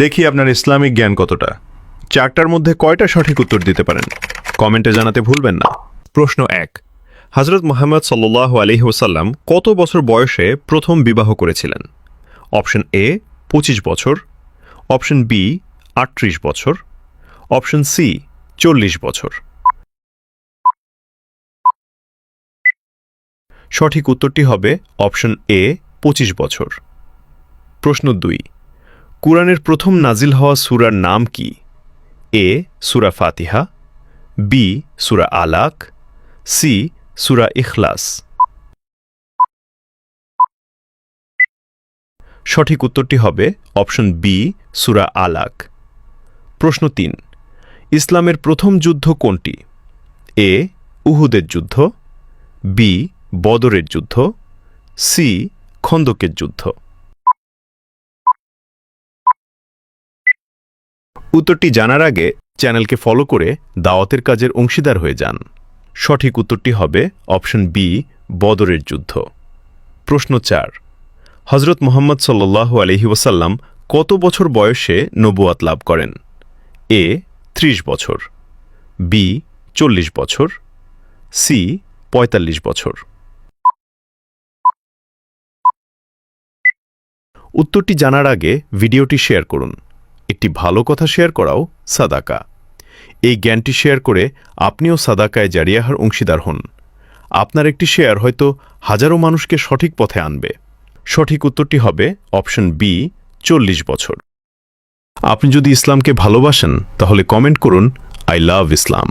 দেখি আপনার ইসলামিক জ্ঞান কতটা। চারটার মধ্যে কয়টা সঠিক উত্তর দিতে পারেন কমেন্টে জানাতে ভুলবেন না। প্রশ্ন ১। হযরত মুহাম্মদ সাল্লাল্লাহু আলাইহি ওয়াসাল্লাম কত বছর বয়সে প্রথম বিবাহ করেছিলেন? অপশন এ ২৫ বছর, অপশন বি ৩৮ বছর, অপশন সি ৪০ বছর। সঠিক উত্তরটি হবে অপশন এ ২৫ বছর। প্রশ্ন ২। কুরআনের প্রথম নাজিল হওয়া সূরার নাম কি? এ সূরা ফাতিহা, বি সূরা আলাক, সি সূরা ইখলাস। সঠিক উত্তরটি হবে অপশন বি সূরা আলাক। প্রশ্ন ৩। ইসলামের প্রথম যুদ্ধ কোনটি? এ উহুদের যুদ্ধ, বি বদরের যুদ্ধ, সি খন্দকের যুদ্ধ। উত্তরটি জানার আগে চ্যানেলকে ফলো করে দাওয়াতের কাজের অংশীদার হয়ে যান। সঠিক উত্তরটি হবে অপশন বি বদরের যুদ্ধ। প্রশ্ন ৪। হযরত মুহাম্মদ সাল্লাল্লাহু আলাইহি ওয়াসাল্লাম কত বছর বয়সে নবুয়াত লাভ করেন? এ ৩০ বছর, বি ৪০ বছর, সি ৪৫ বছর। উত্তরটি জানার আগে ভিডিওটি শেয়ার করুন। একটি ভালো কথা শেয়ার করাও সাদাকা। এই জ্ঞানটি শেয়ার করে আপনিও সাদাকায়ে জারিয়াহার অংশীদার হন। আপনার একটি শেয়ার হয়তো হাজারো মানুষকে সঠিক পথে আনবে। সঠিক উত্তরটি হবে অপশন বি ৪০ বছর। আপনি যদি ইসলামকে ভালোবাসেন তাহলে কমেন্ট করুন আই লাভ ইসলাম।